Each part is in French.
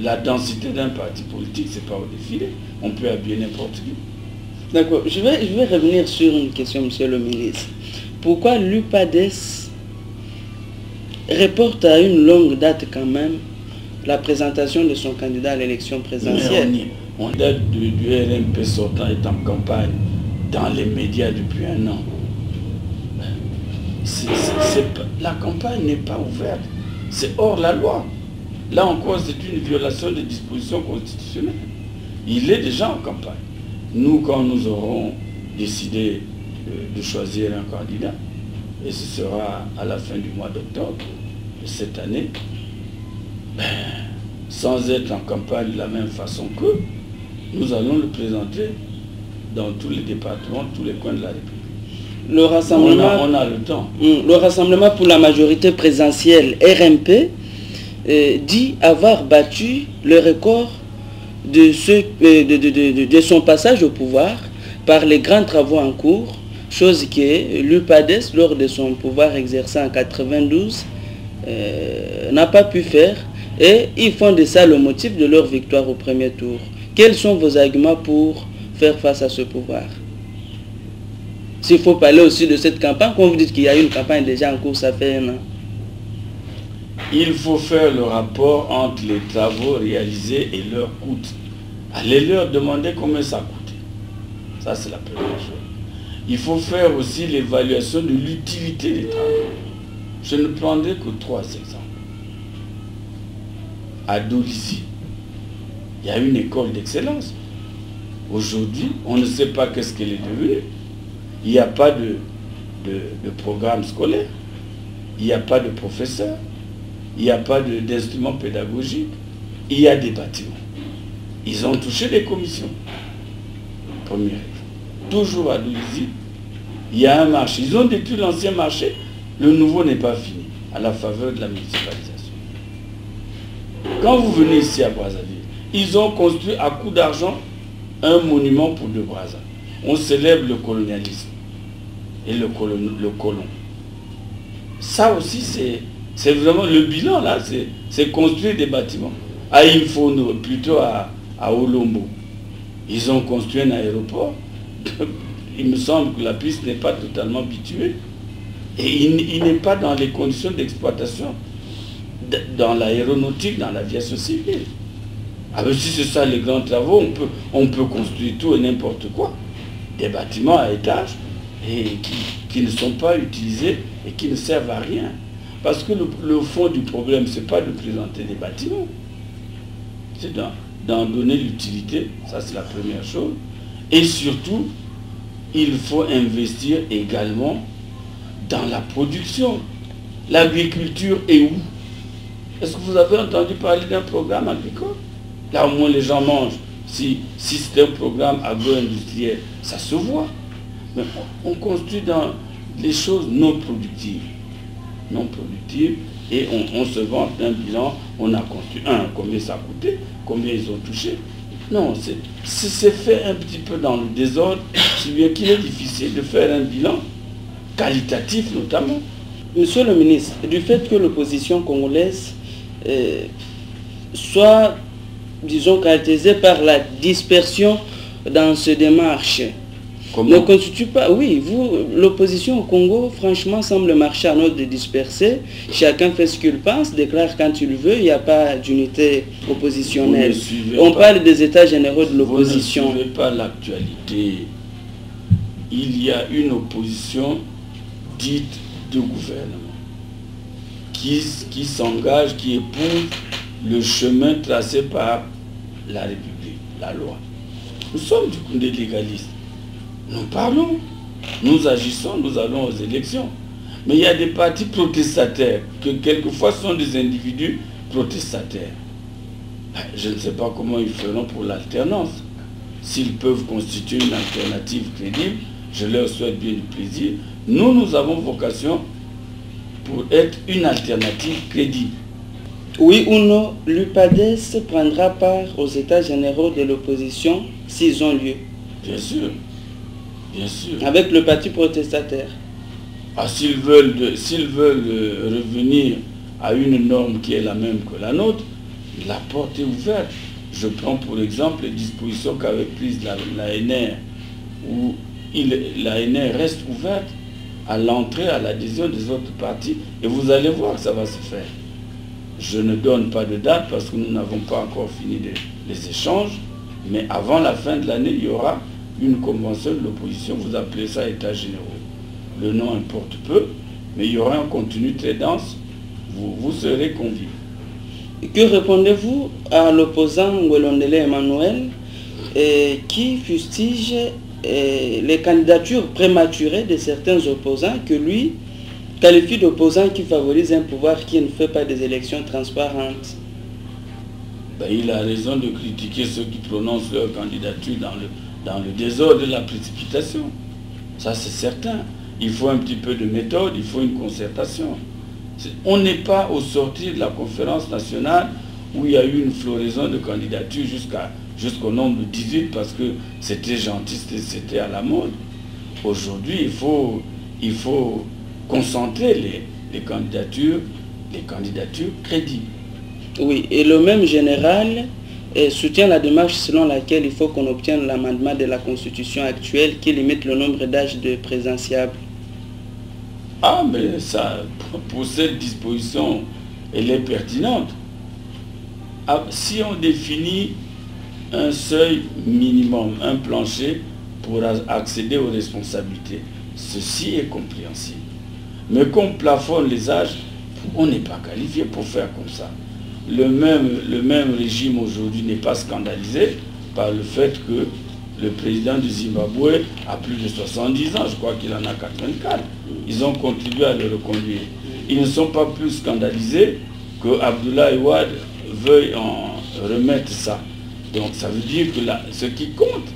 la densité d'un parti politique, c'est pas au défilé. On peut habiller n'importe qui. D'accord. Je vais revenir sur une question, monsieur le ministre. Pourquoi l'UPADES reporte à une longue date quand même la présentation de son candidat à l'élection présidentielle? On date du RMP sortant est en campagne dans les médias depuis un an. La campagne n'est pas ouverte. C'est hors la loi. Là encore, c'est une violation des dispositions constitutionnelles. Il est déjà en campagne. Nous, quand nous aurons décidé de choisir un candidat, et ce sera à la fin du mois d'octobre de cette année, sans être en campagne de la même façon qu'eux, nous allons le présenter dans tous les départements, tous les coins de la République. Le rassemblement, on a le temps. Le rassemblement pour la majorité présidentielle, RMP, dit avoir battu le record de son passage au pouvoir par les grands travaux en cours, chose que l'UPADES, lors de son pouvoir exercé en 92, n'a pas pu faire, et ils font de ça le motif de leur victoire au premier tour. Quels sont vos arguments pour faire face à ce pouvoir? S'il faut parler aussi de cette campagne, quand vous dites qu'il y a une campagne déjà en cours, ça fait un an. Il faut faire le rapport entre les travaux réalisés et leur coût. Allez leur demander combien ça coûte. Ça, c'est la première chose. Il faut faire aussi l'évaluation de l'utilité des travaux. Je ne prendrai que 3 exemples. À Dolisie, il y a une école d'excellence. Aujourd'hui, on ne sait pas qu'est-ce qu'elle est devenue. Il n'y a pas de programme scolaire, il n'y a pas de professeur, il n'y a pas d'instruments pédagogiques, il y a des bâtiments. Ils ont touché des commissions. Première. Toujours à Dolisie, il y a un marché. Ils ont détruit l'ancien marché, le nouveau n'est pas fini, à la faveur de la municipalisation. Quand vous venez ici à Brazzaville, ils ont construit à coup d'argent un monument pour De Brazza. On célèbre le colonialisme et le colon. Ça aussi, c'est vraiment le bilan, là, c'est construire des bâtiments. À Infono, plutôt à Olombo, ils ont construit un aéroport. Il me semble que la piste n'est pas totalement bituée. Et il n'est pas dans les conditions d'exploitation dans l'aéronautique, dans l'aviation civile. Alors si c'est ça les grands travaux, on peut construire tout et n'importe quoi. Des bâtiments à étages et qui ne sont pas utilisés et qui ne servent à rien. Parce que le fond du problème, ce n'est pas de présenter des bâtiments. C'est d'en donner l'utilité, ça c'est la première chose. Et surtout, il faut investir également dans la production. L'agriculture est où? Est-ce que vous avez entendu parler d'un programme agricole? Là au moins les gens mangent. Si c'est un programme agro-industriel, ça se voit. Mais on construit dans les choses non productives. Non productives. Et on se vante d'un bilan. On a construit combien ça a coûté, combien ils ont touché. Non, c'est fait un petit peu dans le désordre, si bien qu'il est difficile de faire un bilan qualitatif notamment. Monsieur le ministre, du fait que l'opposition congolaise soit, disons, caractérisée par la dispersion dans ce démarche, ne constitue pas, oui, l'opposition au Congo, franchement, semble marcher en ordre de disperser. Chacun fait ce qu'il pense, déclare quand il veut, il n'y a pas d'unité oppositionnelle. On parle des états généraux de l'opposition. Vous ne suivez pas l'actualité. Il y a une opposition dite de gouvernement qui s'engage, qui épouse le chemin tracé par la République, la loi. Nous sommes du coup des légalistes. Nous parlons, nous agissons, nous allons aux élections. Mais il y a des partis protestataires, que quelquefois sont des individus protestataires. Je ne sais pas comment ils feront pour l'alternance. S'ils peuvent constituer une alternative crédible, je leur souhaite bien du plaisir. Nous avons vocation pour être une alternative crédible. Oui ou non, l'UPADES prendra part aux états généraux de l'opposition s'ils ont lieu? Bien sûr. Bien sûr. Avec le parti protestataire. S'ils veulent revenir à une norme qui est la même que la nôtre, la porte est ouverte. Je prends pour exemple les dispositions qu'avait prises l'ANR, où l'ANR reste ouverte à l'entrée, à l'adhésion des autres partis, et vous allez voir que ça va se faire. Je ne donne pas de date parce que nous n'avons pas encore fini les échanges, mais avant la fin de l'année, il y aura une convention de l'opposition, vous appelez ça États généraux. Le nom importe peu, mais il y aura un contenu très dense, vous serez conviés. Que répondez-vous à l'opposant Ngolondele Emmanuel qui fustige les candidatures prématurées de certains opposants que lui qualifie d'opposants qui favorisent un pouvoir qui ne fait pas des élections transparentes? Ben, il a raison de critiquer ceux qui prononcent leur candidature dans le désordre de la précipitation. Ça c'est certain. Il faut un petit peu de méthode, il faut une concertation. On n'est pas au sortir de la conférence nationale où il y a eu une floraison de candidatures jusqu'au nombre de 18 parce que c'était gentil, c'était à la mode. Aujourd'hui, il faut concentrer les candidatures crédibles. Oui, et le même général soutient la démarche selon laquelle il faut qu'on obtienne l'amendement de la Constitution actuelle qui limite le nombre d'âges de présidentiables. Ah, mais ça, pour cette disposition, elle est pertinente. Ah, si on définit un seuil minimum, un plancher pour accéder aux responsabilités, ceci est compréhensible. Mais qu'on plafonne les âges, on n'est pas qualifié pour faire comme ça. Le même régime aujourd'hui n'est pas scandalisé par le fait que le président du Zimbabwe a plus de 70 ans, je crois qu'il en a 84. Ils ont contribué à le reconduire. Ils ne sont pas plus scandalisés que Abdoulaye Wade veuille en remettre ça. Donc ça veut dire que ce qui compte,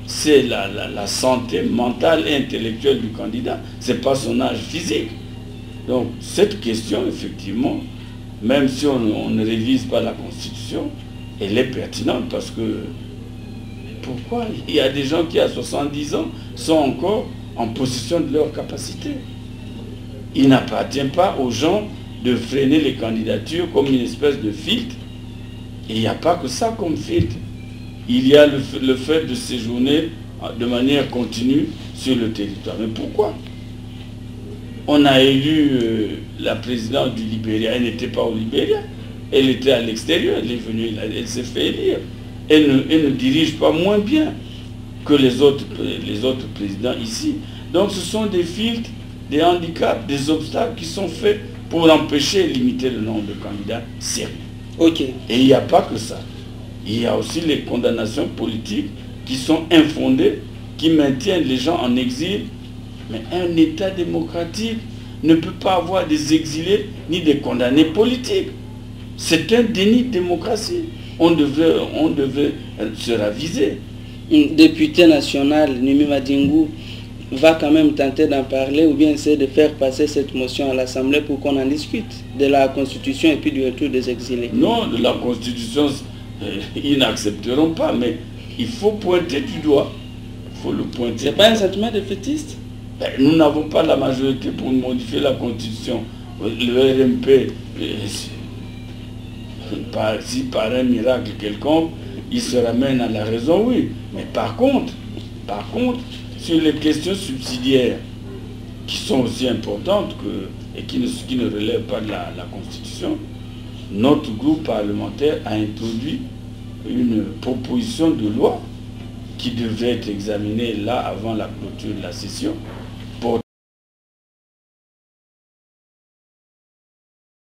c'est la santé mentale et intellectuelle du candidat. Ce n'est pas son âge physique. Donc cette question, effectivement, même si on ne révise pas la Constitution, elle est pertinente parce que pourquoi il y a des gens qui à 70 ans sont encore en possession de leurs capacités. Il n'appartient pas aux gens de freiner les candidatures comme une espèce de filtre. Et il n'y a pas que ça comme filtre. Il y a le fait de séjourner de manière continue sur le territoire. Mais pourquoi? On a élu la présidente du Libéria. Elle n'était pas au Libéria. Elle était à l'extérieur. Elle est venue, elle s'est fait élire. Elle ne dirige pas moins bien que les autres présidents ici. Donc ce sont des filtres, des handicaps, des obstacles qui sont faits pour empêcher et limiter le nombre de candidats sérieux. Ok. Et il n'y a pas que ça. Il y a aussi les condamnations politiques qui sont infondées, qui maintiennent les gens en exil. Mais un État démocratique ne peut pas avoir des exilés ni des condamnés politiques. C'est un déni de démocratie. On devrait se raviser. Un député national, Nimi Madingou, va quand même tenter d'en parler ou bien essayer de faire passer cette motion à l'Assemblée pour qu'on en discute de la Constitution et puis du retour des exilés. Non, de la Constitution, ils n'accepteront pas, mais il faut pointer du doigt. Il faut le pointer. C'est pas un sentiment défaitiste? Nous n'avons pas la majorité pour modifier la Constitution. Le RMP, si par un miracle quelconque, il se ramène à la raison, oui. Mais par contre, sur les questions subsidiaires, qui sont aussi importantes et qui ne relèvent pas de la Constitution, notre groupe parlementaire a introduit une proposition de loi qui devrait être examinée là avant la clôture de la session